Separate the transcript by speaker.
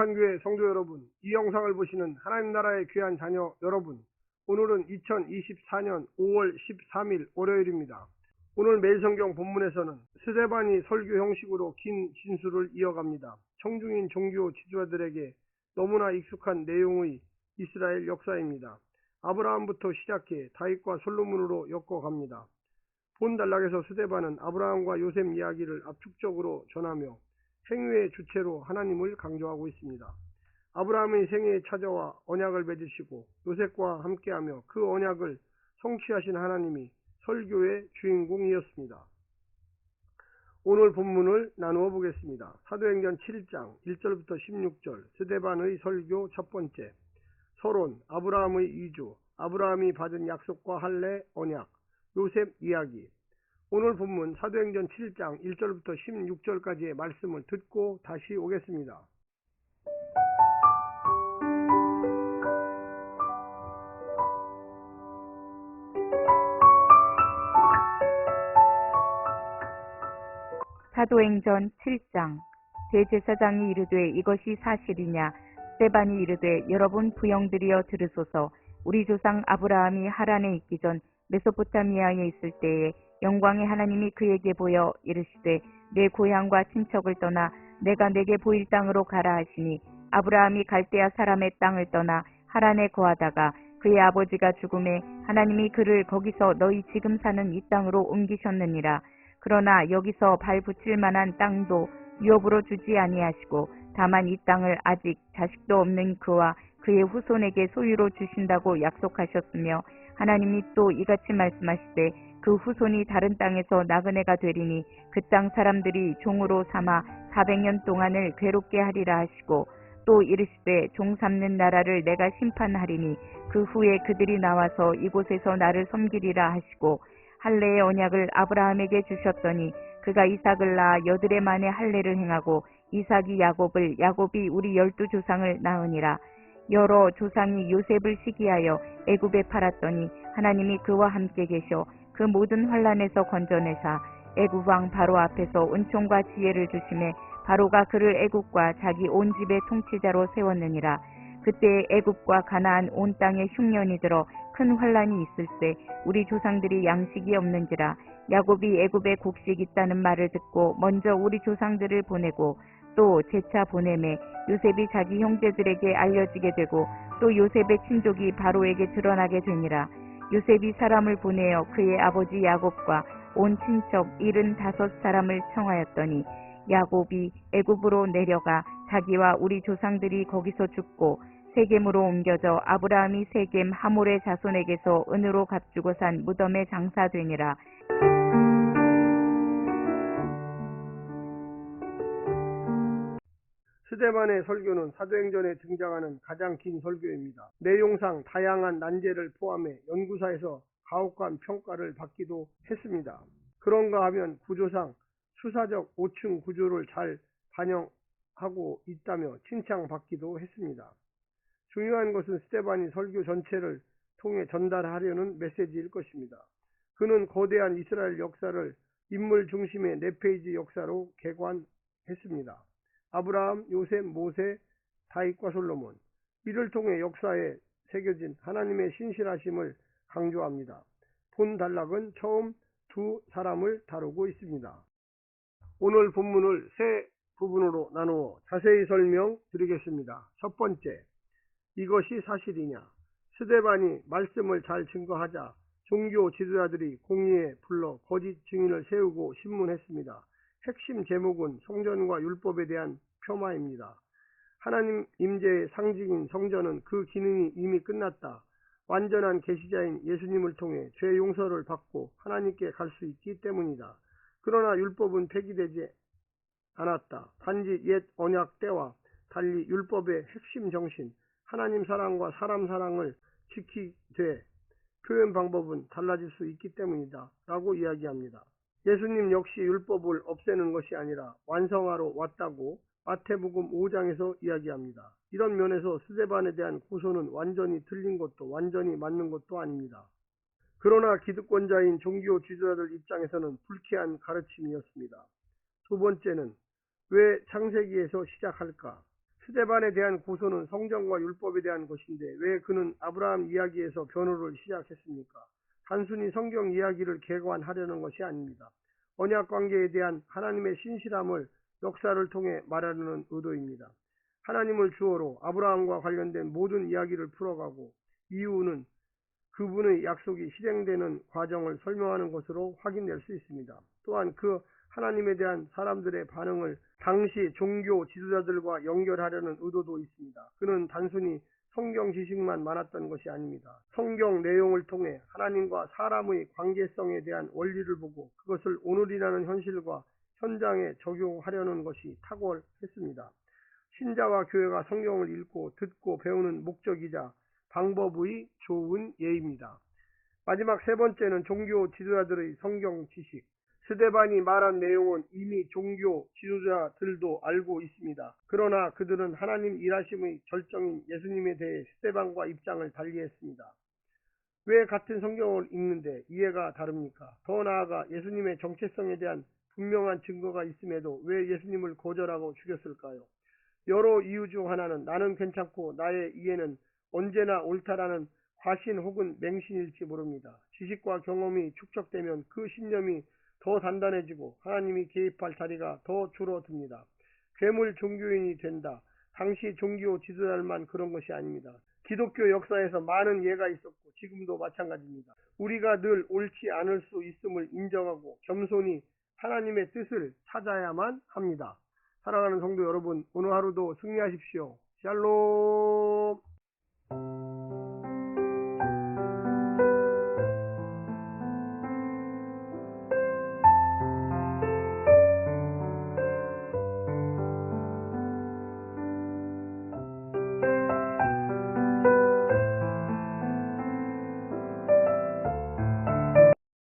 Speaker 1: 거룩한 교회 성도 여러분, 이 영상을 보시는 하나님 나라의 귀한 자녀 여러분, 오늘은 2024년 5월 13일 월요일입니다. 오늘 매일성경 본문에서는 스데반이 설교 형식으로 긴 진술을 이어갑니다. 청중인 종교 지도자들에게 너무나 익숙한 내용의 이스라엘 역사입니다. 아브라함부터 시작해 다윗과 솔로몬으로 엮어갑니다. 본 단락에서 스데반은 아브라함과 요셉 이야기를 압축적으로 전하며 행위의 주체로 하나님을 강조하고 있습니다. 아브라함의 생애에 찾아와 언약을 맺으시고 요셉과 함께하며 그 언약을 성취하신 하나님이 설교의 주인공이었습니다. 오늘 본문을 나누어 보겠습니다. 사도행전 7장 1절부터 16절, 스데반의 설교 첫 번째, 서론, 아브라함의 이주, 아브라함이 받은 약속과 할례, 언약, 요셉 이야기. 오늘 본문 사도행전 7장 1절부터 16절까지의 말씀을 듣고 다시 오겠습니다.
Speaker 2: 사도행전 7장. 대제사장이 이르되 이것이 사실이냐? 스데반이 이르되 여러분 부형들이여 들으소서. 우리 조상 아브라함이 하란에 있기 전 메소포타미아에 있을 때에 영광의 하나님이 그에게 보여 이르시되 내 고향과 친척을 떠나 내가 내게 보일 땅으로 가라 하시니, 아브라함이 갈대아 사람의 땅을 떠나 하란에 거하다가 그의 아버지가 죽음에 하나님이 그를 거기서 너희 지금 사는 이 땅으로 옮기셨느니라. 그러나 여기서 발 붙일 만한 땅도 유업으로 주지 아니하시고 다만 이 땅을 아직 자식도 없는 그와 그의 후손에게 소유로 주신다고 약속하셨으며, 하나님이 또 이같이 말씀하시되 그 후손이 다른 땅에서 나그네가 되리니 그 땅 사람들이 종으로 삼아 400년 동안을 괴롭게 하리라 하시고, 또 이르시되 종 삼는 나라를 내가 심판하리니 그 후에 그들이 나와서 이곳에서 나를 섬기리라 하시고, 할례의 언약을 아브라함에게 주셨더니 그가 이삭을 낳아 여드레 만에 할례를 행하고 이삭이 야곱을, 야곱이 우리 12조상을 낳으니라. 여러 조상이 요셉을 시기하여 애굽에 팔았더니 하나님이 그와 함께 계셔 그 모든 환난에서 건져내사 애굽 왕 바로 앞에서 은총과 지혜를 주심에 바로가 그를 애굽과 자기 온 집의 통치자로 세웠느니라. 그때 애굽과 가나안 온 땅에 흉년이 들어 큰 환난이 있을세 우리 조상들이 양식이 없는지라. 야곱이 애굽에 곡식 있다는 말을 듣고 먼저 우리 조상들을 보내고 또 재차 보내매 요셉이 자기 형제들에게 알려지게 되고 또 요셉의 친족이 바로에게 드러나게 되니라. 요셉이 사람을 보내어 그의 아버지 야곱과 온 친척 75사람을 청하였더니 야곱이 애굽으로 내려가 자기와 우리 조상들이 거기서 죽고 세겜으로 옮겨져 아브라함이 세겜 하몰의 자손에게서 은으로 값주고 산 무덤에 장사되니라.
Speaker 1: 스데반의 설교는 사도행전에 등장하는 가장 긴 설교입니다. 내용상 다양한 난제를 포함해 연구사에서 가혹한 평가를 받기도 했습니다. 그런가 하면 구조상 수사적 5층 구조를 잘 반영하고 있다며 칭찬받기도 했습니다. 중요한 것은 스데반이 설교 전체를 통해 전달하려는 메시지일 것입니다. 그는 거대한 이스라엘 역사를 인물 중심의 4페이지 역사로 개관했습니다. 아브라함, 요셉, 모세, 다윗과 솔로몬, 이를 통해 역사에 새겨진 하나님의 신실하심을 강조합니다. 본 단락은 처음 두 사람을 다루고 있습니다. 오늘 본문을 세 부분으로 나누어 자세히 설명드리겠습니다. 첫 번째, 이것이 사실이냐? 스데반이 말씀을 잘 증거하자 종교 지도자들이 공의에 불러 거짓 증인을 세우고 신문했습니다. 핵심 제목은 성전과 율법에 대한 폄하입니다. 하나님 임재의 상징인 성전은 그 기능이 이미 끝났다. 완전한 계시자인 예수님을 통해 죄 용서를 받고 하나님께 갈 수 있기 때문이다. 그러나 율법은 폐기되지 않았다. 단지 옛 언약 때와 달리 율법의 핵심 정신, 하나님 사랑과 사람 사랑을 지키되 표현 방법은 달라질 수 있기 때문이다 라고 이야기합니다. 예수님 역시 율법을 없애는 것이 아니라 완성하러 왔다고 마태복음 5장에서 이야기합니다. 이런 면에서 스데반에 대한 고소는 완전히 틀린 것도 완전히 맞는 것도 아닙니다. 그러나 기득권자인 종교 지도자들 입장에서는 불쾌한 가르침이었습니다. 두 번째는 왜 창세기에서 시작할까? 스데반에 대한 고소는 성경과 율법에 대한 것인데 왜 그는 아브라함 이야기에서 변호를 시작했습니까? 단순히 성경 이야기를 개관하려는 것이 아닙니다. 언약 관계에 대한 하나님의 신실함을 역사를 통해 말하려는 의도입니다. 하나님을 주어로 아브라함과 관련된 모든 이야기를 풀어가고 이유는 그분의 약속이 실행되는 과정을 설명하는 것으로 확인될 수 있습니다. 또한 그 하나님에 대한 사람들의 반응을 당시 종교 지도자들과 연결하려는 의도도 있습니다. 그는 단순히 성경 지식만 많았던 것이 아닙니다. 성경 내용을 통해 하나님과 사람의 관계성에 대한 원리를 보고 그것을 오늘이라는 현실과 현장에 적용하려는 것이 탁월했습니다. 신자와 교회가 성경을 읽고 듣고 배우는 목적이자 방법의 좋은 예입니다. 마지막 세 번째는 종교 지도자들의 성경 지식. 스데반이 말한 내용은 이미 종교 지도자들도 알고 있습니다. 그러나 그들은 하나님 일하심의 절정인 예수님에 대해 스데반과 입장을 달리했습니다. 왜 같은 성경을 읽는데 이해가 다릅니까? 더 나아가 예수님의 정체성에 대한 분명한 증거가 있음에도 왜 예수님을 거절하고 죽였을까요? 여러 이유 중 하나는 나는 괜찮고 나의 이해는 언제나 옳다라는 과신 혹은 맹신일지 모릅니다. 지식과 경험이 축적되면 그 신념이 더 단단해지고 하나님이 개입할 자리가 더 줄어듭니다. 괴물 종교인이 된다. 당시 종교 지도자들만 그런 것이 아닙니다. 기독교 역사에서 많은 예가 있었고 지금도 마찬가지입니다. 우리가 늘 옳지 않을 수 있음을 인정하고 겸손히 하나님의 뜻을 찾아야만 합니다. 사랑하는 성도 여러분, 오늘 하루도 승리하십시오. 샬롬.